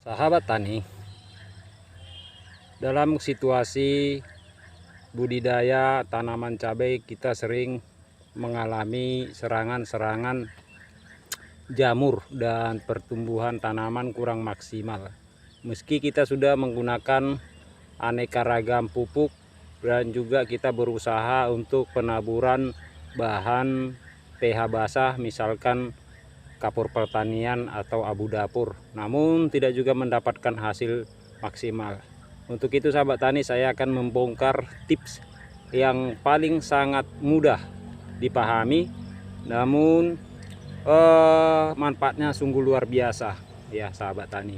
Sahabat tani, dalam situasi budidaya tanaman cabai kita sering mengalami serangan-serangan jamur dan pertumbuhan tanaman kurang maksimal. Meski kita sudah menggunakan aneka ragam pupuk dan juga kita berusaha untuk penaburan bahan pH basah, misalkan kapur pertanian atau abu dapur, namun tidak juga mendapatkan hasil maksimal. Untuk itu sahabat tani, saya akan membongkar tips yang paling sangat mudah dipahami, namun manfaatnya sungguh luar biasa ya sahabat tani.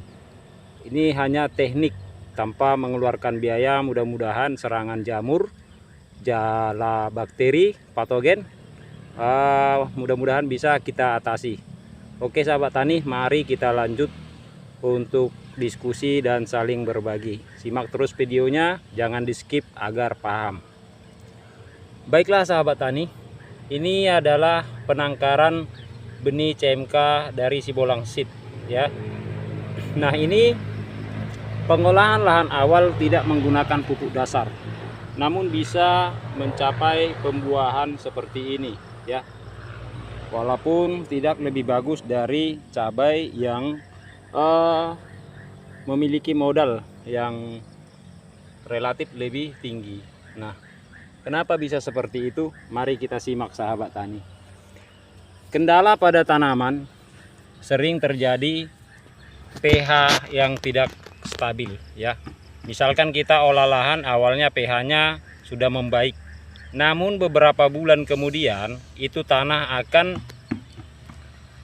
Ini hanya teknik tanpa mengeluarkan biaya. Mudah-mudahan serangan jamur, jala bakteri, patogen mudah-mudahan bisa kita atasi. Oke sahabat tani, mari kita lanjut untuk diskusi dan saling berbagi. Simak terus videonya, jangan di skip agar paham. Baiklah sahabat tani, ini adalah penangkaran benih CMK dari Sibolang Seed ya. Nah, ini pengolahan lahan awal tidak menggunakan pupuk dasar, namun bisa mencapai pembuahan seperti ini ya. Walaupun tidak lebih bagus dari cabai yang memiliki modal yang relatif lebih tinggi. Nah, kenapa bisa seperti itu? Mari kita simak sahabat tani. Kendala pada tanaman sering terjadi pH yang tidak stabil ya. Misalkan kita olah lahan awalnya pH-nya sudah membaik, namun beberapa bulan kemudian itu tanah akan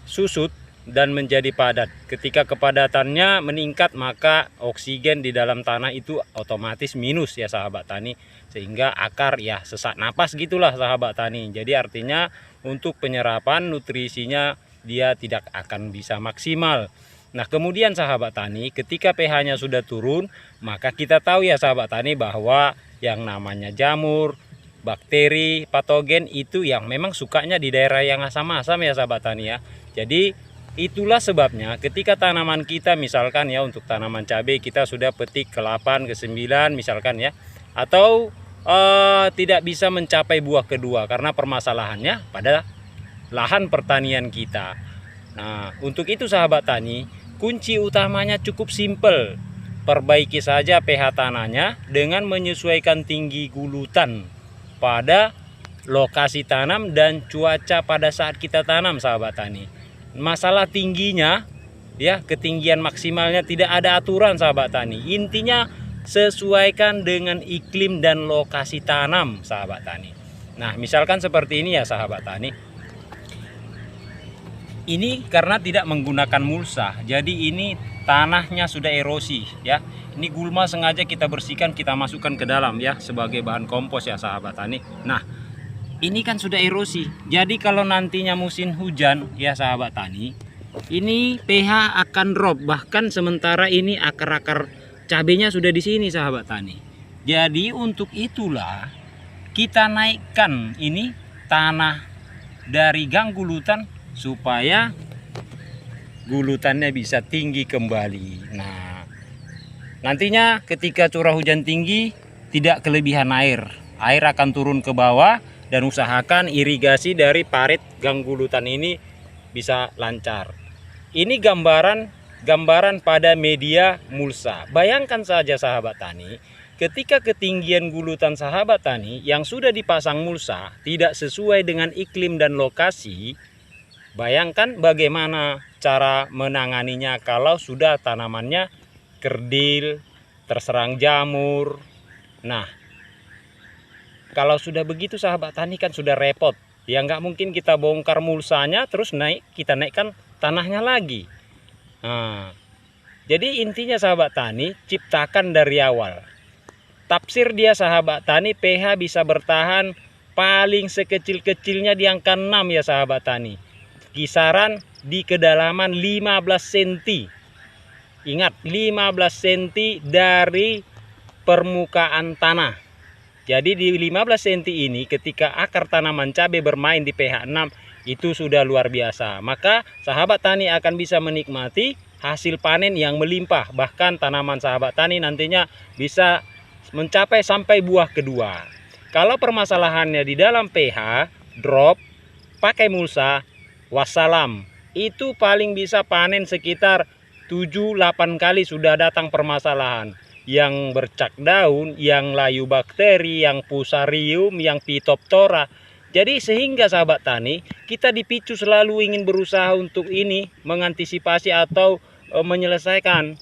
susut dan menjadi padat. Ketika kepadatannya meningkat, maka oksigen di dalam tanah itu otomatis minus ya sahabat tani, sehingga akar ya sesak napas gitulah sahabat tani. Jadi artinya untuk penyerapan nutrisinya dia tidak akan bisa maksimal. Nah, kemudian sahabat tani, ketika pH-nya sudah turun, maka kita tahu ya sahabat tani bahwa yang namanya jamur, bakteri, patogen itu yang memang sukanya di daerah yang asam-asam ya sahabat tani ya. Jadi itulah sebabnya ketika tanaman kita misalkan ya, untuk tanaman cabai kita sudah petik ke-8, ke-9 misalkan ya, atau tidak bisa mencapai buah kedua karena permasalahannya pada lahan pertanian kita. Nah, untuk itu sahabat tani, kunci utamanya cukup simpel. Perbaiki saja pH tanahnya dengan menyesuaikan tinggi gulutan pada lokasi tanam dan cuaca pada saat kita tanam sahabat tani. Masalah tingginya ya, ketinggian maksimalnya tidak ada aturan sahabat tani. Intinya sesuaikan dengan iklim dan lokasi tanam sahabat tani. Nah, misalkan seperti ini ya sahabat tani. Ini karena tidak menggunakan mulsa, jadi ini tanahnya sudah erosi ya. Ini gulma sengaja kita bersihkan, kita masukkan ke dalam ya sebagai bahan kompos ya sahabat tani. Nah, ini kan sudah erosi. Jadi kalau nantinya musim hujan ya sahabat tani, ini pH akan drop. Bahkan sementara ini akar-akar cabenya sudah di sini sahabat tani. Jadi untuk itulah kita naikkan ini tanah dari gang gulutan supaya gulutannya bisa tinggi kembali. Nah, nantinya ketika curah hujan tinggi tidak kelebihan air. Air akan turun ke bawah dan usahakan irigasi dari parit gang gulutan ini bisa lancar. Ini gambaran pada media mulsa. Bayangkan saja sahabat tani, ketika ketinggian gulutan sahabat tani yang sudah dipasang mulsa tidak sesuai dengan iklim dan lokasi, bayangkan bagaimana cara menanganinya kalau sudah tanamannya kerdil, terserang jamur. Nah, kalau sudah begitu sahabat tani kan sudah repot. Ya nggak mungkin kita bongkar mulsanya terus kita naikkan tanahnya lagi. Nah, jadi intinya sahabat tani, ciptakan dari awal. Tafsir dia sahabat tani, pH bisa bertahan paling sekecil-kecilnya di angka 6 ya sahabat tani. Kisaran di kedalaman 15 cm. Ingat, 15 cm dari permukaan tanah. Jadi di 15 cm ini ketika akar tanaman cabai bermain di pH 6, itu sudah luar biasa. Maka sahabat tani akan bisa menikmati hasil panen yang melimpah. Bahkan tanaman sahabat tani nantinya bisa mencapai sampai buah kedua. Kalau permasalahannya di dalam pH, drop, pakai mulsa, wassalam. Itu paling bisa panen sekitar 7-8 kali sudah datang permasalahan. Yang bercak daun, yang layu bakteri, yang fusarium, yang phytophthora. Jadi sehingga sahabat tani, kita dipicu selalu ingin berusaha untuk ini mengantisipasi atau menyelesaikan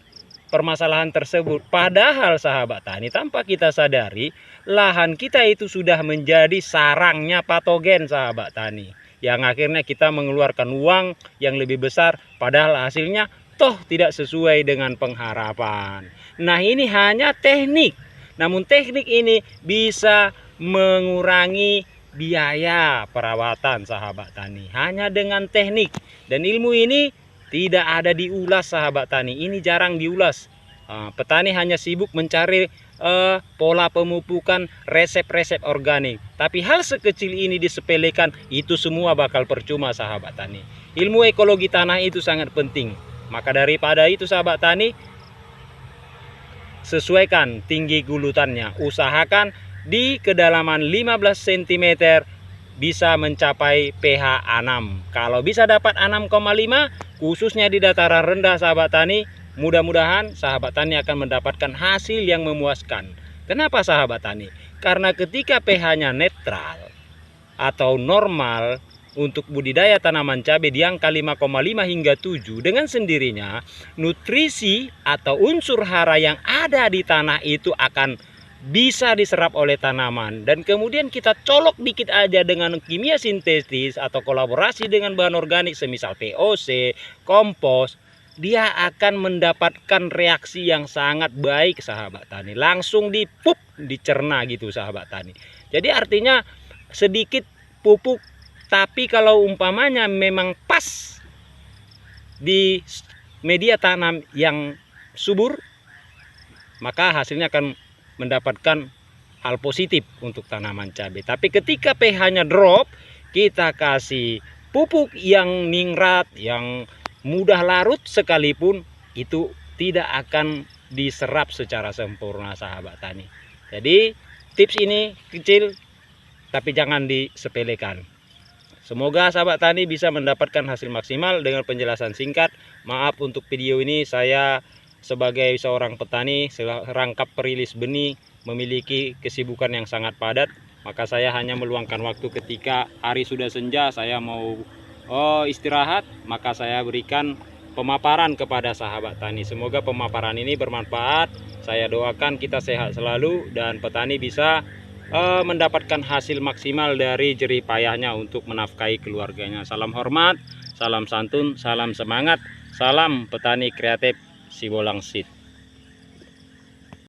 permasalahan tersebut. Padahal sahabat tani, tanpa kita sadari, lahan kita itu sudah menjadi sarangnya patogen sahabat tani. Yang akhirnya kita mengeluarkan uang yang lebih besar, padahal hasilnya toh tidak sesuai dengan pengharapan. Nah, ini hanya teknik. Namun teknik ini bisa mengurangi biaya perawatan sahabat tani. Hanya dengan teknik. Dan ilmu ini tidak ada diulas sahabat tani. Ini jarang diulas. Petani hanya sibuk mencari pola pemupukan, resep-resep organik. Tapi hal sekecil ini disepelekan, itu semua bakal percuma sahabat tani. Ilmu ekologi tanah itu sangat penting. Maka daripada itu sahabat tani, sesuaikan tinggi gulutannya. Usahakan di kedalaman 15 cm bisa mencapai pH 6. Kalau bisa dapat 6,5, khususnya di dataran rendah sahabat tani, mudah-mudahan sahabat tani akan mendapatkan hasil yang memuaskan. Kenapa sahabat tani? Karena ketika pH-nya netral atau normal, untuk budidaya tanaman cabai di angka 5,5 hingga 7, dengan sendirinya nutrisi atau unsur hara yang ada di tanah itu akan bisa diserap oleh tanaman. Dan kemudian kita colok dikit aja dengan kimia sintetis atau kolaborasi dengan bahan organik semisal VOC, kompos, dia akan mendapatkan reaksi yang sangat baik sahabat tani. Langsung dicerna gitu sahabat tani. Jadi artinya sedikit pupuk, tapi kalau umpamanya memang pas di media tanam yang subur, maka hasilnya akan mendapatkan hal positif untuk tanaman cabai. Tapi ketika pH-nya drop, kita kasih pupuk yang ningrat, yang mudah larut sekalipun, itu tidak akan diserap secara sempurna sahabat tani. Jadi tips ini kecil, tapi jangan disepelekan. Semoga sahabat tani bisa mendapatkan hasil maksimal dengan penjelasan singkat. Maaf untuk video ini, saya sebagai seorang petani, serangkap perilis benih, memiliki kesibukan yang sangat padat. Maka saya hanya meluangkan waktu ketika hari sudah senja, saya mau istirahat, maka saya berikan pemaparan kepada sahabat tani. Semoga pemaparan ini bermanfaat. Saya doakan kita sehat selalu dan petani bisa mendapatkan hasil maksimal dari jerih payahnya untuk menafkahi keluarganya. Salam hormat, salam santun, salam semangat, salam petani kreatif Sibolang Seed.